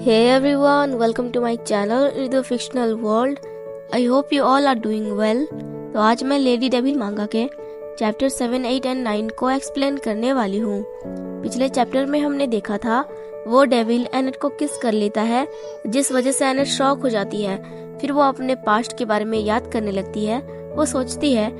Hey everyone, welcome to my channel in the fictional world. I hope you all are doing well. तो आज मैं lady devil मांगा के chapter 7, 8 and 9 को explain करने वाली हूँ। पिछले चैप्टर में हमने देखा था वो डेविल एनेट को किस कर लेता है, जिस वजह से एनेट शॉक हो जाती है। फिर वो अपने पास्ट के बारे में याद करने लगती है। वो सोचती है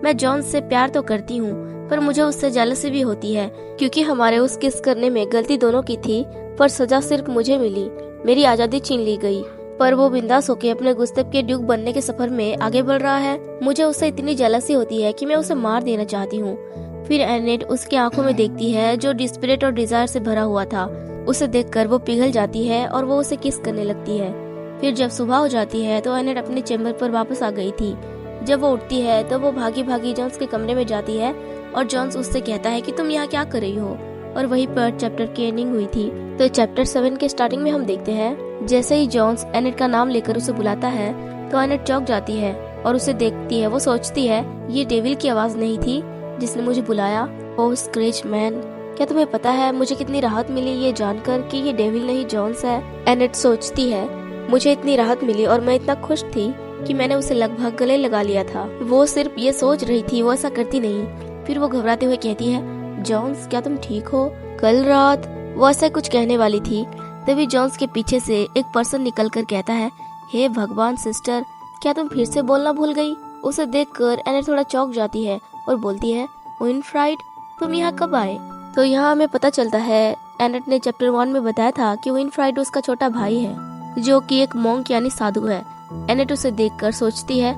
मैं जॉन से प्यार तो करती हूँ, पर मुझे उससे जेलसी भी होती है क्योंकि हमारे उस किस करने में गलती दोनों की थी, पर सजा सिर्फ मुझे मिली। मेरी आजादी छीन ली गई। पर वो बिंदास होके अपने गुस्ताव के ड्यूक बनने के सफर में आगे बढ़ रहा है। मुझे उससे इतनी जेलसी होती है कि मैं उसे मार देना चाहती हूँ। फिर एनेट उसकी आंखों में देखती है जो डिस्परेट और डिजायर से भरा हुआ था। उसे देखकर वो पिघल जाती है और वो उसे किस करने लगती है। फिर जब सुबह हो जाती है तो एनेट अपने चेम्बर पर वापस आ गई थी। जब वो उठती है तो वो भागी भागी जॉन्स के कमरे में जाती है और जॉन्स उससे कहता है कि तुम यहाँ क्या कर रही हो। और वहीं पर चैप्टर की एंडिंग हुई थी। तो चैप्टर 7 के स्टार्टिंग में हम देखते हैं जैसे ही जॉन्स एनेट का नाम लेकर उसे बुलाता है तो एनेट चौंक जाती है और उसे देखती है। वो सोचती है ये डेविल की आवाज नहीं थी जिसने मुझे बुलाया। ओ स्क्रेच मैन, क्या तुम्हें पता है मुझे कितनी राहत मिली ये जानकर कि ये डेविल नहीं जॉन्स है। एनेट सोचती है मुझे इतनी राहत मिली और मैं इतना खुश थी कि मैंने उसे लगभग गले लगा लिया था। वो सिर्फ ये सोच रही थी, वो ऐसा करती नहीं। फिर वो घबराते हुए कहती है जॉन्स क्या तुम ठीक हो? कल रात वो ऐसा कुछ कहने वाली थी, तभी जॉन्स के पीछे से एक पर्सन निकल कर कहता है हे भगवान सिस्टर, क्या तुम फिर से बोलना भूल गई? उसे देखकर एनेट थोड़ा चौंक जाती है और बोलती है विनफ्राइड तुम यहाँ कब आए? तो यहाँ हमें पता चलता है एनेट ने चैप्टर 1 में बताया था कि विनफ्राइड उसका छोटा भाई है जो कि एक मॉन्क यानी साधु है। एनेट उसे देखकर सोचती है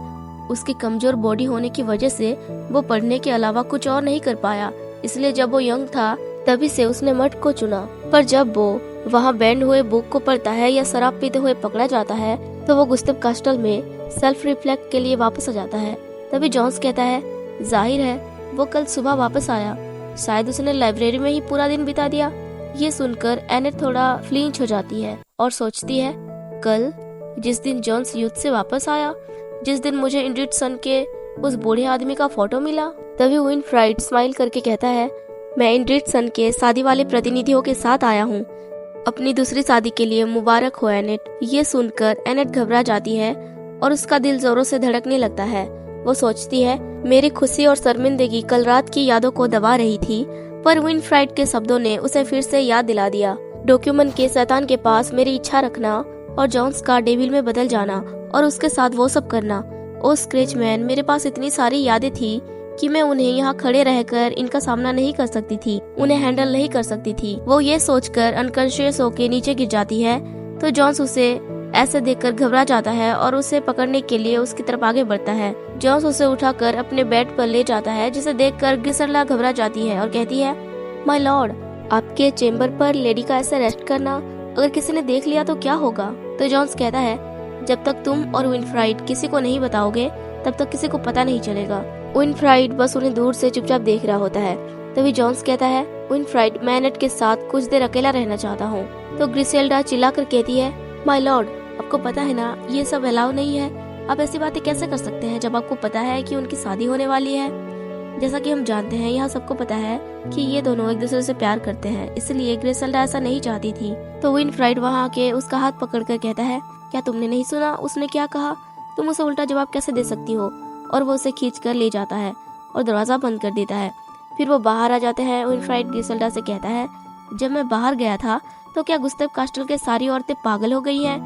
उसकी कमजोर बॉडी होने की वजह से वो पढ़ने के अलावा कुछ और नहीं कर पाया, इसलिए जब वो यंग था तभी से उसने मठ को चुना। पर जब वो वहाँ बैंड हुए बुक को पढ़ता है या शराब पीते हुए पकड़ा जाता है तो वो गुस्ताव कास्टल में सेल्फ रिफ्लेक्ट के लिए वापस आ जाता है। तभी जॉन्स कहता है जाहिर है वो कल सुबह वापस आया, शायद उसने लाइब्रेरी में ही पूरा दिन बिता दिया। ये सुनकर एनेट थोड़ा फ्लिंच हो जाती है और सोचती है कल जिस दिन जॉन्स युद्ध से वापस आया, जिस दिन मुझे इंड्रिड सन के उस बूढ़े आदमी का फोटो मिला। तभी विनफ्राइड स्माइल करके कहता है मैं इंड्रिड सन के शादी वाले प्रतिनिधियों के साथ आया हूँ, अपनी दूसरी शादी के लिए मुबारक हो एनेट। ये सुनकर एनेट घबरा जाती है और उसका दिल जोरों से धड़कने लगता है। वो सोचती है मेरी खुशी और शर्मिंदगी कल रात की यादों को दबा रही थी, पर विनफ्राइड के शब्दों ने उसे फिर से याद दिला दिया। डॉक्यूमेंट के शैतान के पास मेरी इच्छा रखना और जॉन्स का डेविल में बदल जाना और उसके साथ वो सब करना। ओ स्क्रेच मैन, मेरे पास इतनी सारी यादें थी कि मैं उन्हें यहाँ खड़े रहकर इनका सामना नहीं कर सकती थी, उन्हें हैंडल नहीं कर सकती थी। वो ये सोचकर अनकॉन्शियस होकर नीचे गिर जाती है तो जॉन्स उसे ऐसे देखकर घबरा जाता है और उसे पकड़ने के लिए उसकी तरफ आगे बढ़ता है। जॉन्स उसे उठाकर अपने बेड पर ले जाता है, जिसे देखकर ग्रिसेल्डा घबरा जाती है और कहती है माय लॉर्ड, आपके चेम्बर पर लेडी का ऐसे रेस्ट करना, अगर किसी ने देख लिया तो क्या होगा? तो जॉन्स कहता है जब तक तुम और विनफ्राइड किसी को नहीं बताओगे तब तक किसी को पता नहीं चलेगा। विनफ्राइड बस उन्हें दूर से चुपचाप देख रहा होता है। तभी जॉन्स कहता है विनफ्राइड, मैं एनेट के साथ कुछ देर अकेला रहना चाहता हूँ। तो ग्रिसेल्डा चिल्लाकर कहती है माय लॉर्ड, आपको पता है ना ये सब अलाउ नहीं है। आप ऐसी बातें कैसे कर सकते हैं जब आपको पता है कि उनकी शादी होने वाली है? जैसा कि हम जानते हैं यहाँ सबको पता है कि ये दोनों एक दूसरे से प्यार करते हैं, इसलिए ग्रिसेल्डा ऐसा नहीं चाहती थी। तो विनफ्राइड वहाँ आके उसका हाथ पकड़कर कहता है क्या तुमने नहीं सुना उसने क्या कहा? तुम उसे उल्टा जवाब कैसे दे सकती हो? और वो उसे खींच कर ले जाता है और दरवाजा बंद कर देता है। फिर वो बाहर आ जाते हैं। विनफ्राइड ग्रिसेल्डा से कहता है जब मैं बाहर गया था तो क्या गुस्ताव कास्टल के सारी औरतें पागल हो गई हैं?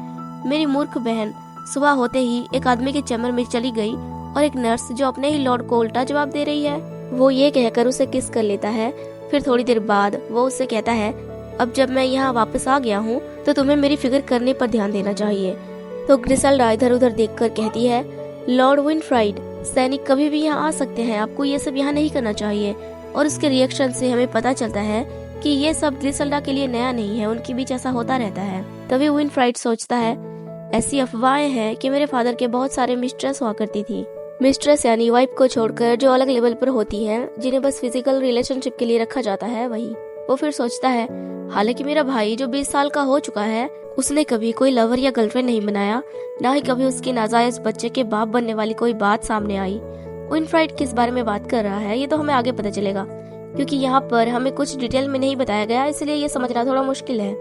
मेरी मूर्ख बहन सुबह होते ही एक आदमी के चैम्बर में चली गई और एक नर्स जो अपने ही लॉर्ड को उल्टा जवाब दे रही है। वो ये कहकर उसे किस कर लेता है। फिर थोड़ी देर बाद वो उससे कहता है अब जब मैं यहाँ वापस आ गया हूँ तो तुम्हें मेरी फिक्र करने पर ध्यान देना चाहिए। तो ग्रिसेल्डा इधर उधर देखकर कहती है लॉर्ड विनफ्राइड, सैनिक कभी भी यहाँ आ सकते हैं, आपको ये सब यहाँ नहीं करना चाहिए। और उसके रिएक्शन से हमें पता चलता है कि ये सब ग्रिसेल्डा के लिए नया नहीं है, उनके बीच ऐसा होता रहता है। तभी विनफ्राइड सोचता है ऐसी अफवाहें हैं कि मेरे फादर के बहुत सारे मिस्ट्रेस हुआ करती थी। मिस्ट्रेस यानी वाइफ को छोड़कर जो अलग लेवल पर होती हैं, जिन्हें बस फिजिकल रिलेशनशिप के लिए रखा जाता है, वही। वो फिर सोचता है हालांकि मेरा भाई जो 20 साल का हो चुका है उसने कभी कोई लवर या गर्लफ्रेंड नहीं बनाया, ना ही कभी उसकी नाजायज बच्चे के बाप बनने वाली कोई बात सामने आई। विनफ्राइड किस बारे में बात कर रहा है ये तो हमें आगे पता चलेगा, क्योंकि यहाँ पर हमें कुछ डिटेल में नहीं बताया गया, इसलिए ये समझना थोड़ा मुश्किल है।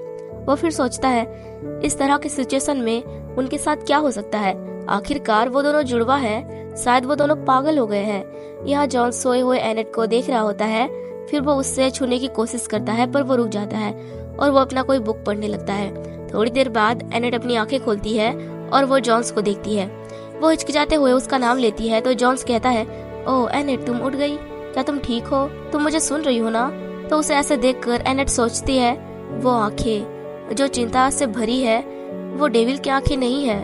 वो फिर सोचता है इस तरह के सिचुएशन में उनके साथ क्या हो सकता है। आखिरकार वो दोनों जुड़वा है, शायद वो दोनों पागल हो गए हैं। यहाँ जॉन सोए हुए एनेट को देख रहा होता है। फिर वो उससे छूने की कोशिश करता है पर वो रुक जाता है और वो अपना कोई बुक पढ़ने लगता है। थोड़ी देर बाद एनेट अपनी आंखें खोलती है और वो जॉन्स को देखती है। वो हिचकिचाते हुए उसका नाम लेती है तो जॉन्स कहता है, ओह एनेट, तुम उठ गई? क्या तुम ठीक हो? तुम मुझे सुन रही हो ना? तो उसे ऐसे देखकर एनेट सोचती है वो आंखें जो चिंता से भरी है वो डेविल की आंखें नहीं है,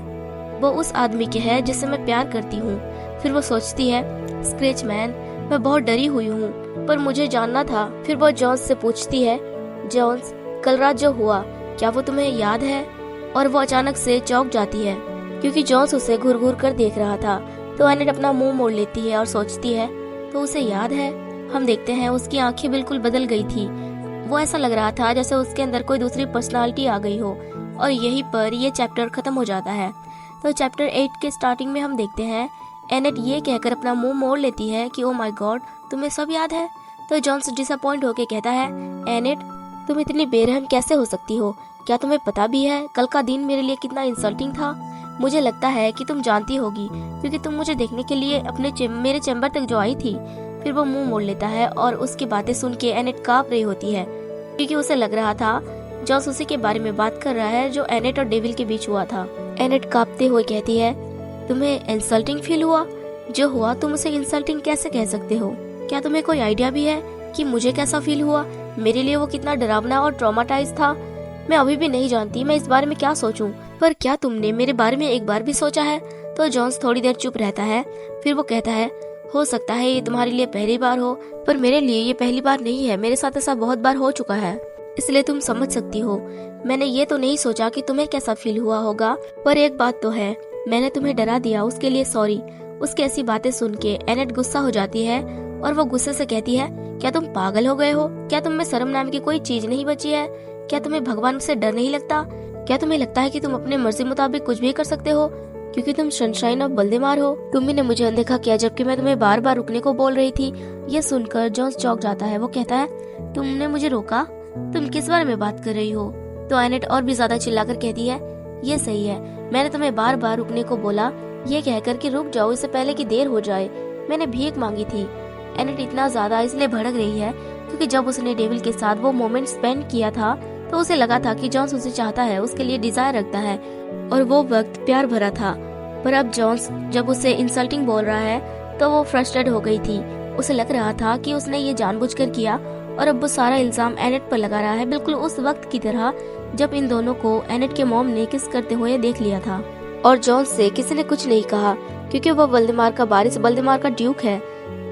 वो उस आदमी के है जिससे मैं प्यार करती हूँ। फिर वो सोचती है, स्क्रैचमैन, मैं बहुत डरी हुई हूँ पर मुझे जानना था। फिर वो जॉन्स से पूछती है, जॉन्स, कल रात जो हुआ क्या वो तुम्हें याद है? और वो अचानक से चौंक जाती है क्योंकि जॉन्स उसे घूर घूर कर देख रहा था। तो एनेट अपना मुंह मोड़ लेती है और सोचती है तो उसे याद है। हम देखते हैं उसकी आंखें बिल्कुल बदल गई थी। वो ऐसा लग रहा था जैसे उसके अंदर कोई दूसरी पर्सनालिटी आ गई हो। और यहीं पर ये चैप्टर खत्म हो जाता है। तो चैप्टर 8 के स्टार्टिंग में हम देखते हैं एनेट ये कहकर अपना मुंह मोड़ लेती है कि ओ माय गॉड, तुम्हें सब याद है। तो जॉन्स डिसअपॉइंट होके कहता है, एनेट, तुम इतनी बेरहम कैसे हो सकती हो? क्या तुम्हें पता भी है कल का दिन मेरे लिए कितना इंसल्टिंग था? मुझे लगता है कि तुम जानती होगी क्योंकि तुम मुझे देखने के लिए मेरे चैम्बर तक जो आई थी। फिर वो मुंह मोड़ लेता है और उसकी बातें सुन के एनेट कांप रही होती है क्योंकि उसे लग रहा था जॉस उसी के बारे में बात कर रहा है जो एनेट और डेविल के बीच हुआ था। एनेट कांपते हुए कहती है, तुम्हें इंसल्टिंग फील हुआ? जो हुआ तुम उसे इंसल्टिंग कैसे कह सकते हो? क्या तुम्हें कोई आइडिया भी है कि मुझे कैसा फील हुआ? मेरे लिए वो कितना डरावना और ट्रॉमाटाइज था। मैं अभी भी नहीं जानती मैं इस बारे में क्या सोचूं। पर क्या तुमने मेरे बारे में एक बार भी सोचा है? तो जॉन्स थोड़ी देर चुप रहता है। फिर वो कहता है, हो सकता है ये तुम्हारे लिए पहली बार हो पर मेरे लिए ये पहली बार नहीं है। मेरे साथ ऐसा बहुत बार हो चुका है, इसलिए तुम समझ सकती हो। मैंने ये तो नहीं सोचा कि तुम्हें कैसा फील हुआ होगा, पर एक बात तो है, मैंने तुम्हें डरा दिया, उसके लिए सॉरी। उसकी ऐसी बातें सुन के एनेट गुस्सा हो जाती है और वो गुस्से से कहती है, क्या तुम पागल हो गए हो? क्या तुम में शर्म नाम की कोई चीज नहीं बची है? क्या तुम्हें भगवान से डर नहीं लगता? क्या तुम्हें लगता है कि तुम अपने मर्जी मुताबिक कुछ भी कर सकते हो क्योंकि तुम सनशाइन ऑफ बल्देमार हो? तुम ने मुझे अनदेखा किया जबकि मैं तुम्हें बार बार रुकने को बोल रही थी। ये सुनकर जॉन्स चौंक जाता है। वो कहता है, तुमने मुझे रोका? तुम किस बारे में बात कर रही हो? तो एनेट और भी ज्यादा चिल्लाकर कहती है, ये सही है, मैंने तुम्हें बार बार रुकने को बोला ये कहकर कि रुक जाओ इससे पहले कि देर हो जाए। मैंने भीख मांगी थी। एनेट इतना ज्यादा इसलिए भड़क रही है क्योंकि जब उसने डेविल के साथ वो मोमेंट स्पेंड किया था तो उसे लगा था कि जॉन्स उसे चाहता है, उसके लिए डिजायर रखता है और वो वक्त प्यार भरा था। पर अब जॉन्स जब उसे इंसल्टिंग बोल रहा है तो वो फ्रस्ट्रेट हो गई थी। उसे लग रहा था कि उसने ये जानबूझकर किया और अब वो सारा इल्जाम एनेट पर लगा रहा है, बिल्कुल उस वक्त की तरह जब इन दोनों को एनेट के मॉम ने किस करते हुए देख लिया था। और जॉन्स से किसी ने कुछ नहीं कहा क्योंकि वो वल्डेमार का वारिस, वल्डेमार का ड्यूक है।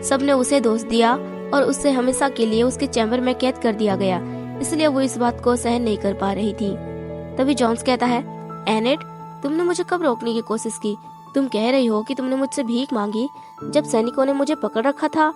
सबने उसे दोष दिया और उससे हमेशा के लिए उसके चैम्बर में कैद कर दिया गया, इसलिए वो इस बात को सहन नहीं कर पा रही थी। तभी जॉन्स कहता है, एनेट, तुमने मुझे कब रोकने की कोशिश की? तुम कह रही हो कि तुमने मुझसे भीख मांगी जब सैनिकों ने मुझे पकड़ रखा था।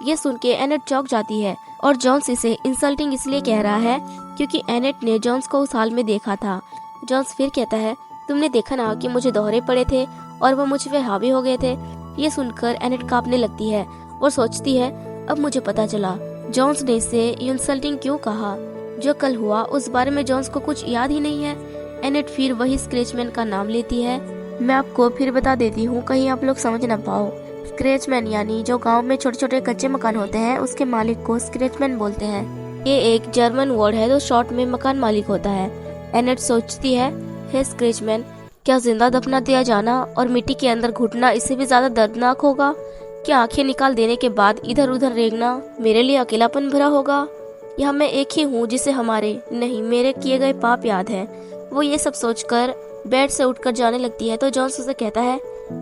ये सुन के एनेट चौंक जाती है और जॉन्स इसे इंसल्टिंग इसलिए कह रहा है क्योंकि एनेट ने जॉन्स को उस हाल में देखा था। जॉन्स फिर कहता है, तुमने देखा ना कि मुझे दोहरे पड़े थे और वो मुझ पे हावी हो गए थे। ये सुनकर एनेट कांपने लगती है और सोचती है, अब मुझे पता चला जॉन्स ने इसे इंसल्टिंग क्यों कहा। जो कल हुआ उस बारे में जॉन्स को कुछ याद ही नहीं है। एनेट फिर वही स्क्रैचमैन का नाम लेती है। मैं आपको फिर बता देती हूँ कहीं आप लोग समझ ना पाओ। स्क्रैचमैन यानी जो गांव में छोटे छोटे कच्चे मकान होते हैं उसके मालिक को स्क्रैचमैन बोलते हैं। ये एक जर्मन वर्ड है जो शॉर्ट में मकान मालिक होता है। एनेट सोचती है, हे स्क्रैचमैन, क्या जिंदा दफना दिया जाना और मिट्टी के अंदर घुटना इससे भी ज्यादा दर्दनाक होगा? क्या आंखें निकाल देने के बाद इधर उधर रेंगना मेरे लिए अकेलापन भरा होगा? यहाँ मैं एक ही हूँ जिसे हमारे नहीं मेरे किए गए पाप याद है। वो ये सब सोचकर बेड से उठकर जाने लगती है तो जॉन्स उसे कहता है,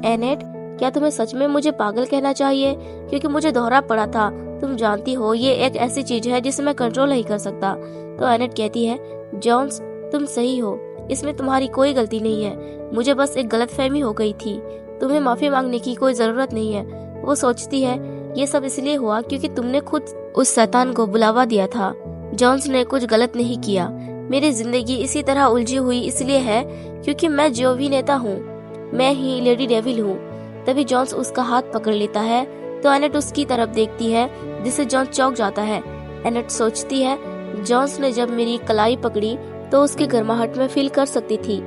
एनेट, क्या तुम्हें सच में मुझे पागल कहना चाहिए क्योंकि मुझे दोहरा पड़ा था? तुम जानती हो ये एक ऐसी चीज है जिसे मैं कंट्रोल नहीं कर सकता। तो एनेट कहती है, जॉन्स, तुम सही हो, इसमें तुम्हारी कोई गलती नहीं है। मुझे बस एक गलतफहमी हो गई थी। तुम्हें माफी मांगने की कोई जरूरत नहीं है। वो सोचती है, ये सब इसलिए हुआ क्योंकि तुमने खुद उस शैतान को बुलावा दिया था। जॉन्स ने कुछ गलत नहीं किया। मेरी जिंदगी इसी तरह उलझी हुई इसलिए है क्योंकि मैं जो भी नेता हूँ, मैं ही लेडी डेविल हूँ। तभी जॉन्स उसका हाथ पकड़ लेता है तो एनेट उसकी तरफ देखती है जिससे जॉन्स चौंक जाता है। एनेट सोचती है, जॉन्स ने जब मेरी कलाई पकड़ी तो उसकी गर्माहट में फील कर सकती थी।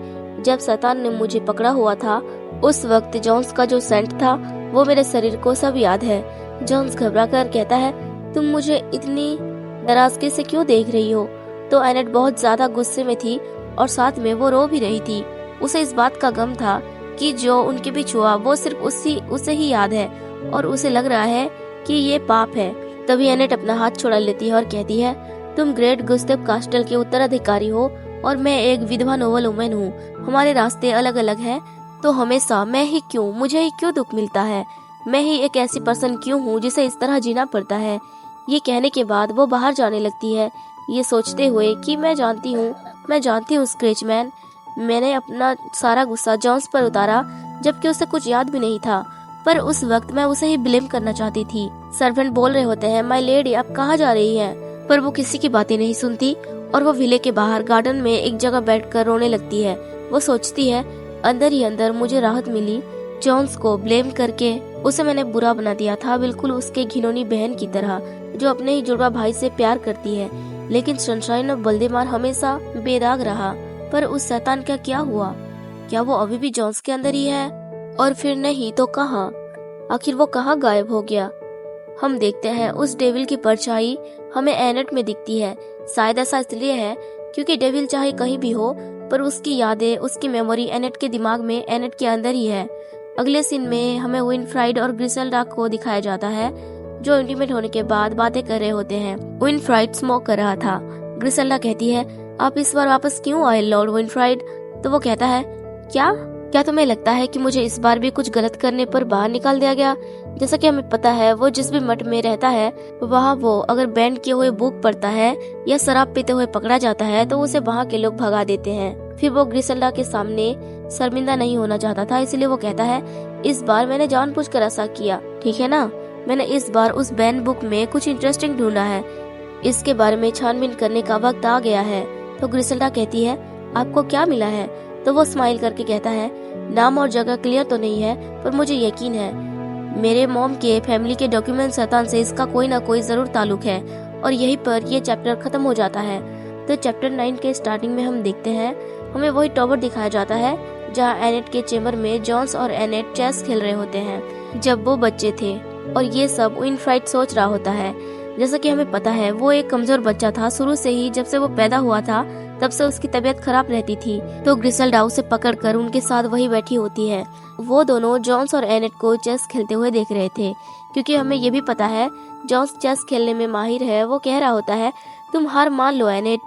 जब शैतान ने मुझे पकड़ा हुआ था उस वक्त जॉन्स का जो सेंट था वो मेरे शरीर को सब याद है। जॉन्स घबरा कर कहता है, तुम मुझे इतनी नाराजगी से क्यों देख रही हो? तो एनेट बहुत ज्यादा गुस्से में थी और साथ में वो रो भी रही थी। उसे इस बात का गम था कि जो उनके बीच हुआ वो सिर्फ उसे ही याद है और उसे लग रहा है कि ये पाप है। तभी एनेट अपना हाथ छुड़ा लेती है और कहती है, तुम ग्रेट गुस्तेव कास्टल के उत्तराधिकारी हो और मैं एक विधवा नोबल वुमेन हूँ। हमारे रास्ते अलग अलग हैं, तो हमेशा मुझे ही क्यों दुख मिलता है? मैं ही एक ऐसी पर्सन क्यों हूँ जिसे इस तरह जीना पड़ता है? ये कहने के बाद वो बाहर जाने लगती है, ये सोचते हुए कि मैं जानती हूँ स्क्रैचमैन, मैंने अपना सारा गुस्सा जॉन्स पर उतारा जबकि उसे कुछ याद भी नहीं था, पर उस वक्त मैं उसे ही ब्लेम करना चाहती थी। सर्वेंट बोल रहे होते हैं, माय लेडी आप कहाँ जा रही हैं? पर वो किसी की बातें नहीं सुनती और वो विले के बाहर गार्डन में एक जगह बैठकर रोने लगती है। वो सोचती है, अंदर ही अंदर मुझे राहत मिली। जॉन्स को ब्लेम करके उसे मैंने बुरा बना दिया था, बिल्कुल उसके घिनौनी बहन की तरह जो अपने ही जुड़वा भाई से प्यार करती है। लेकिन सनशाइन और बल्देमार हमेशा बेदाग रहा। पर उस शैतान का क्या हुआ? क्या वो अभी भी जॉन्स के अंदर ही है? और फिर नहीं तो कहाँ? आखिर वो कहाँ गायब हो गया? हम देखते हैं उस डेविल की परछाई हमें एनेट में दिखती है। शायद ऐसा इसलिए है क्योंकि डेविल चाहे कहीं भी हो पर उसकी यादें, उसकी मेमोरी एनेट के दिमाग में, एनेट के अंदर ही है। अगले सीन में हमें विनफ्राइड और ग्रिसेल्डा को दिखाया जाता है जो इंटीमेट होने के बाद बातें कर रहे होते हैं। विनफ्राइड स्मोक कर रहा था। ग्रिसेल्डा कहती है, आप इस बार वापस क्यों आए लॉर्ड विनफ्राइड? तो वो कहता है, क्या तुम्हें लगता है कि मुझे इस बार भी कुछ गलत करने पर बाहर निकाल दिया गया? जैसा कि हमें पता है वो जिस भी मठ में रहता है वहाँ वो अगर बैंड किए हुए बुक पढ़ता है या शराब पीते हुए पकड़ा जाता है तो उसे वहाँ के लोग भगा देते हैं। फिर वो ग्रिसेल्डा के सामने शर्मिंदा नहीं होना चाहता था, इसलिए वो कहता है, इस बार मैंने जानबूझकर ऐसा किया, ठीक है ना? मैंने इस बार उस बैंड बुक में कुछ इंटरेस्टिंग ढूंढा है, इसके बारे में छानबीन करने का वक्त आ गया है। तो ग्रिसेल्डा कहती है, आपको क्या मिला है? तो वो स्माइल करके कहता है, नाम और जगह क्लियर तो नहीं है पर मुझे यकीन है मेरे मॉम के फैमिली के डॉक्यूमेंट शैतान से इसका कोई ना कोई जरूर ताल्लुक है। और यहीं पर ये चैप्टर खत्म हो जाता है। तो चैप्टर 9 के स्टार्टिंग में हम देखते हैं हमें वही टॉवर दिखाया जाता है जहाँ एनेट के चेम्बर में जॉन्स और एनेट चेस खेल रहे होते हैं जब वो बच्चे थे। और ये सब विनफ्राइड सोच रहा होता है। जैसा कि हमें पता है वो एक कमजोर बच्चा था शुरू से ही, जब से वो पैदा हुआ था तब से उसकी तबीयत खराब रहती थी। तो ग्रिसेल्डा उसे पकड़कर उनके साथ वही बैठी होती है। वो दोनों जॉन्स और एनेट को चेस खेलते हुए देख रहे थे क्योंकि हमें ये भी पता है जॉन्स चेस खेलने में माहिर है। वो कह रहा होता है, तुम हार मान लो एनेट।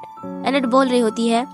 एनेट बोल रही होती है,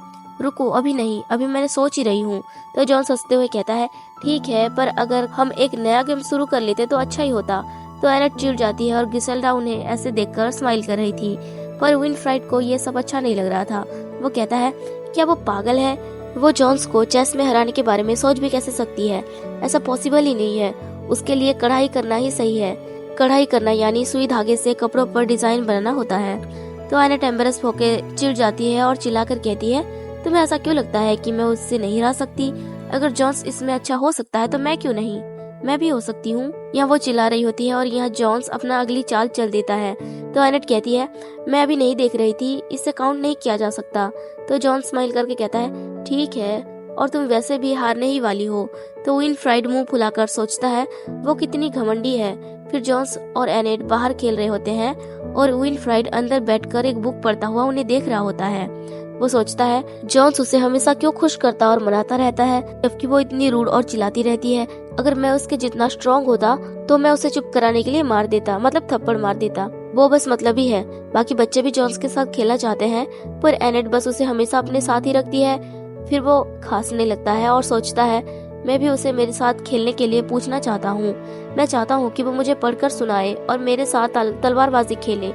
रुको अभी नहीं, अभी मैंने सोच ही रही हूँ। तो जॉन्स हंसते हुए कहता है, ठीक है पर अगर हम एक नया गेम शुरू कर लेते तो अच्छा ही होता। तो एनेट चिढ़ जाती है और ग्रिसेल्डा उन्हें ऐसे देखकर स्माइल कर रही थी, पर विनफ्राइड को ये सब अच्छा नहीं लग रहा था। वो कहता है, क्या वो पागल है? वो जॉन्स को चेस में हराने के बारे में सोच भी कैसे सकती है? ऐसा पॉसिबल ही नहीं है। उसके लिए कढ़ाई करना ही सही है। कढ़ाई करना यानी सुई धागे से कपड़ों पर डिजाइन बनाना होता है। तो एनेट एम्बेरस होके चिढ़ जाती है और चिल्लाकर कहती है, तुम्हें ऐसा क्यों लगता है कि मैं उससे नहीं हरा सकती? अगर जॉन्स इसमें अच्छा हो सकता है तो मैं क्यों नहीं? मैं भी हो सकती हूँ। यहाँ वो चिल्ला रही होती है और यहाँ जॉन्स अपना अगली चाल चल देता है। तो एनेट कहती है, मैं अभी नहीं देख रही थी, इससे काउंट नहीं किया जा सकता। तो जॉन्स स्माइल करके कहता है, ठीक है, और तुम वैसे भी हारने ही वाली हो। तो विनफ्राइड मुंह फुलाकर सोचता है वो कितनी घमंडी है। फिर जॉन्स और एनेट बाहर खेल रहे होते हैं और विनफ्राइड अंदर बैठकर एक बुक पढ़ता हुआ उन्हें देख रहा होता है। वो सोचता है जॉन्स उसे हमेशा क्यों खुश करता और मनाता रहता है जबकि वो इतनी रूड और चिल्लाती रहती है। अगर मैं उसके जितना स्ट्रॉन्ग होता तो मैं उसे चुप कराने के लिए मार देता, मतलब थप्पड़ मार देता। वो बस मतलब ही है। बाकी बच्चे भी जॉन्स के साथ खेलना चाहते हैं पर एनेट बस उसे हमेशा अपने साथ ही रखती है। फिर वो खांसने लगता है और सोचता है, मैं भी उसे मेरे साथ खेलने के लिए पूछना चाहता हूँ। मैं चाहता हूँ कि वो मुझे पढ़कर सुनाए और मेरे साथ तलवारबाजी खेले।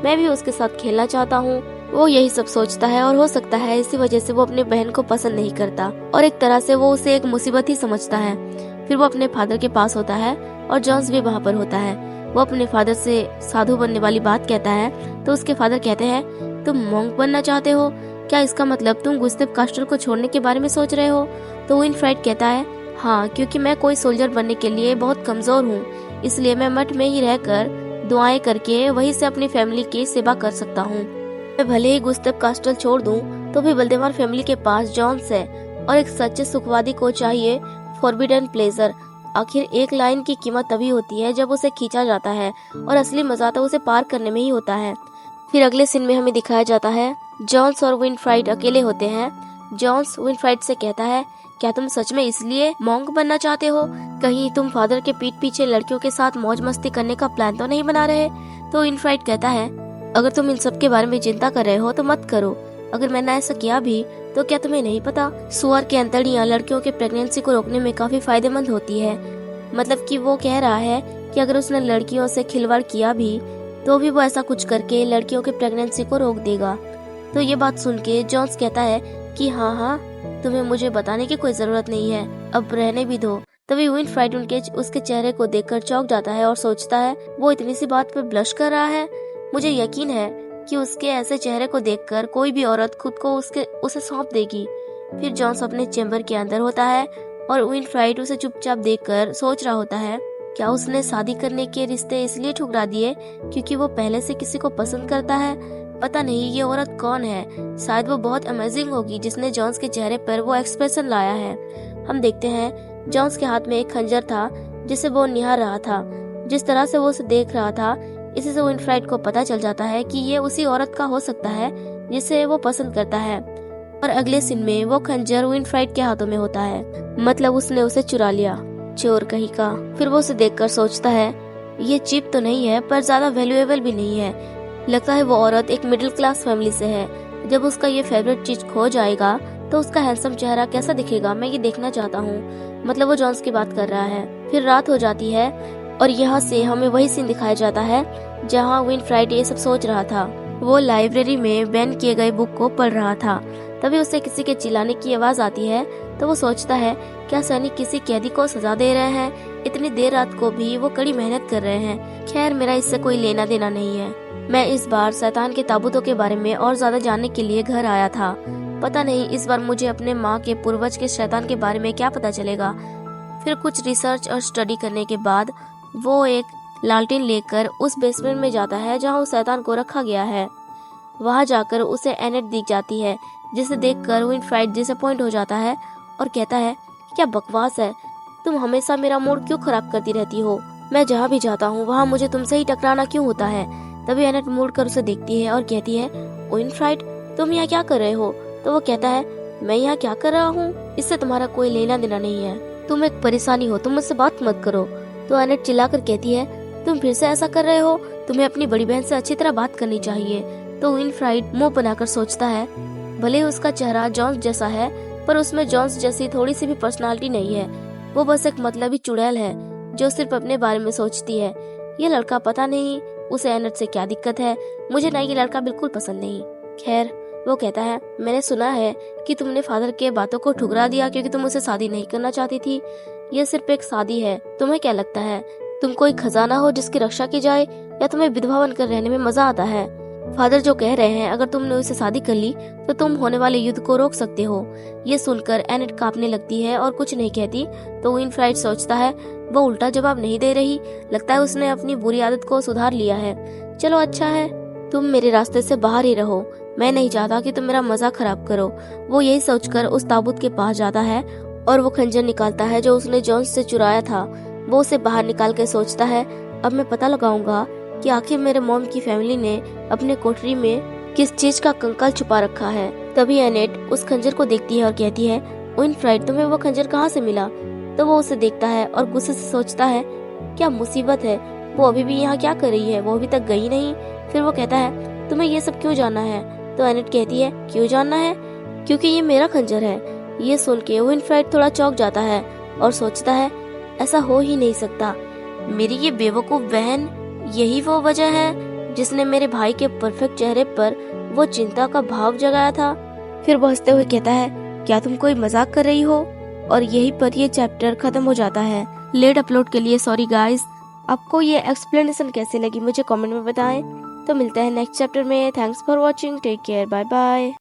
मैं भी उसके साथ खेलना चाहता हूँ। वो यही सब सोचता है और हो सकता है इसी वजह से वो अपने बहन को पसंद नहीं करता और एक तरह से वो उसे एक मुसीबत ही समझता है। फिर वो अपने फादर के पास होता है और जॉन्स भी वहाँ पर होता है। वो अपने फादर से साधु बनने वाली बात कहता है तो उसके फादर कहते हैं, तुम मॉन्क बनना चाहते हो? क्या इसका मतलब तुम गुस्तेव कास्टल को छोड़ने के बारे में सोच रहे हो? तो विनफ्राइड कहता है, हाँ, क्योंकि मैं कोई सोल्जर बनने के लिए बहुत कमजोर हूँ, इसलिए मैं मठ में ही रहकर दुआएं करके वहीं से अपनी फैमिली की सेवा कर सकता हूँ। मैं भले ही गुस्तेव कास्टल छोड़ दूं तो भी बल्देमार फैमिली के पास जॉन्स है और एक सच्चे सुखवादी को चाहिए फॉरबिडन प्लेजर। आखिर एक लाइन की कीमत तभी होती है जब उसे खींचा जाता है और असली मजा तो उसे पार करने में ही होता है। फिर अगले सीन में हमें दिखाया जाता है जॉन्स और विनफ्राइड अकेले होते हैं। जॉन्स विनफ्राइड से कहता है, क्या तुम सच में इसलिए मॉन्क बनना चाहते हो? कहीं तुम फादर के पीठ पीछे लड़कियों के साथ मौज मस्ती करने का प्लान तो नहीं बना रहे? तो विनफ्राइड कहता है, अगर तुम इन सब के बारे में चिंता कर रहे हो तो मत करो। अगर मैंने ऐसा किया भी तो क्या तुम्हें नहीं पता, सुअर की अंतड़ियां लड़कियों के प्रेगनेंसी को रोकने में काफी फायदेमंद होती है। मतलब कि वो कह रहा है कि अगर उसने लड़कियों से खिलवाड़ किया भी तो भी वो ऐसा कुछ करके लड़कियों की प्रेगनेंसी को रोक देगा। तो ये बात सुन के जॉन्स कहता है कि हाँ, तुम्हें मुझे बताने की कोई जरूरत नहीं है, अब रहने भी दो। तभी विनफ्राइड उसके चेहरे को देखकर चौंक जाता है और सोचता है वो इतनी सी बात पर ब्लश कर रहा है। मुझे यकीन है कि उसके ऐसे चेहरे को देखकर कोई भी औरत खुद को उसे सौंप देगी। फिर जॉन्स अपने चेम्बर के अंदर होता है और विनफ्राइड उसे चुपचाप देखकर सोच रहा होता है, क्या उसने शादी करने के रिश्ते इसलिए ठुकरा दिए क्योंकि वो पहले से किसी को पसंद करता है? पता नहीं ये औरत कौन है, शायद वो बहुत अमेजिंग होगी जिसने जॉन्स के चेहरे पर वो एक्सप्रेशन लाया है। हम देखते हैं जॉन्स के हाथ में एक खंजर था जिसे वो निहार रहा था। जिस तरह से वो उसे देख रहा था इसी से विनफ्राइड को पता चल जाता है कि ये उसी औरत का हो सकता है जिसे वो पसंद करता है। और अगले सीन में वो खंजर विनफ्राइड के हाथों में होता है, मतलब उसने उसे चुरा लिया, चोर कहीं का। फिर वो उसे देखकर सोचता है ये चीप तो नहीं है पर ज्यादा वैल्यूएबल भी नहीं है। लगता है वो औरत एक मिडिल क्लास फैमिली से है। जब उसका ये फेवरेट चीज खो जाएगा तो उसका हैंडसम चेहरा कैसा दिखेगा, मैं ये देखना चाहता हूँ। मतलब वो जॉन्स की बात कर रहा है। फिर रात हो जाती है और यहाँ से हमें वही सीन दिखाया जाता है जहाँ विनफ्राइड ये सब सोच रहा था। वो लाइब्रेरी में बैन किए गए बुक को पढ़ रहा था। तभी उसे किसी के चिल्लाने की आवाज आती है तो वो सोचता है, क्या सैनिक किसी कैदी को सजा दे रहे हैं? इतनी देर रात को भी वो कड़ी मेहनत कर रहे हैं। खैर, मेरा इससे कोई लेना देना नहीं है। मैं इस बार शैतान के ताबूतों के बारे में और ज्यादा जानने के लिए घर आया था। पता नहीं इस बार मुझे अपने माँ के पूर्वज के शैतान के बारे में क्या पता चलेगा। फिर कुछ रिसर्च और स्टडी करने के बाद वो एक लालटेन लेकर उस बेसमेंट में जाता है जहाँ उस शैतान को रखा गया है। वहाँ जाकर उसे एनेट दिख जाती है, जिसे देखकर विनफ्राइड डिसअपॉइंट हो जाता है और कहता है, क्या बकवास है, तुम हमेशा मेरा मूड क्यों खराब करती रहती हो? मैं जहाँ भी जाता हूँ वहाँ मुझे तुमसे ही टकराना क्यों होता है? तभी एनेट मुड़ कर उसे देखती है और कहती है, विनफ्राइड तुम यहाँ क्या कर रहे हो? तो वो कहता है, मैं यहाँ क्या कर रहा हूँ, इससे तुम्हारा कोई लेना देना नहीं है। तुम एक परेशानी हो, तुम मुझसे बात मत करो। तो एनेट चिल्लाकर कहती है, तुम फिर से ऐसा कर रहे हो, तुम्हें अपनी बड़ी बहन से अच्छी तरह बात करनी चाहिए। तो विनफ्राइड मुंह बनाकर सोचता है, भले उसका चेहरा जॉन्स जैसा है पर उसमें जॉन्स जैसी थोड़ी सी भी पर्सनालिटी नहीं है। वो बस एक मतलबी चुड़ैल है जो सिर्फ अपने बारे में सोचती है। ये लड़का पता नहीं उसे एनेट से क्या दिक्कत है, मुझे ना ये लड़का बिल्कुल पसंद नहीं। खैर, वो कहता है, मैंने सुना है कि तुमने फादर के बातों को ठुकरा दिया क्योंकि तुम उसे शादी नहीं करना चाहती थी। ये सिर्फ एक शादी है, तुम्हें क्या लगता है तुम कोई खजाना हो जिसकी रक्षा की जाए, या तुम्हें विधवा बनकर रहने में मजा आता है? फादर जो कह रहे हैं, अगर तुमने उसे शादी कर ली तो तुम होने वाले युद्ध को रोक सकते हो। ये सुनकर एनेट कांपने लगती है और कुछ नहीं कहती। तो विनफ्राइड सोचता है वो उल्टा जवाब नहीं दे रही, लगता है उसने अपनी बुरी आदत को सुधार लिया है। चलो अच्छा है, तुम मेरे रास्ते से बाहर ही रहो, मैं नहीं चाहता कि तुम मेरा मजा खराब करो। वो यही सोचकर उस ताबूत के पास जाता है और वो खंजर निकालता है जो उसने जॉन्स से चुराया था। वो उसे बाहर निकाल के सोचता है, अब मैं पता लगाऊंगा कि आखिर मेरे मॉम की फैमिली ने अपने कोठरी में किस चीज का कंकाल छुपा रखा है। तभी एनेट उस खंजर को देखती है और कहती है, विनफ्राइड तुम्हें वो खंजर कहाँ से मिला? तो वो उसे देखता है और गुस्से से सोचता है, क्या मुसीबत है, वो अभी भी यहाँ क्या कर रही है, वो अभी तक गई नहीं। फिर वो कहता है, तुम्हें ये सब क्यों जानना है? तो एनेट कहती है, क्यों जानना है? क्योंकि ये मेरा खंजर है। ये सुन के विनफ्राइड थोड़ा चौंक जाता है और सोचता है, ऐसा हो ही नहीं सकता, मेरी ये बेवकूफ बहन यही वो वजह है जिसने मेरे भाई के परफेक्ट चेहरे पर वो चिंता का भाव जगाया था। फिर वो हंसते हुए कहता है, क्या तुम कोई मजाक कर रही हो? और यहीं पर ये चैप्टर खत्म हो जाता है। लेट अपलोड के लिए सॉरी गाइस। आपको ये एक्सप्लेनेशन कैसे लगी मुझे कमेंट में बताएं। तो मिलते हैं नेक्स्ट चैप्टर में। Thanks for watching, take care, bye bye.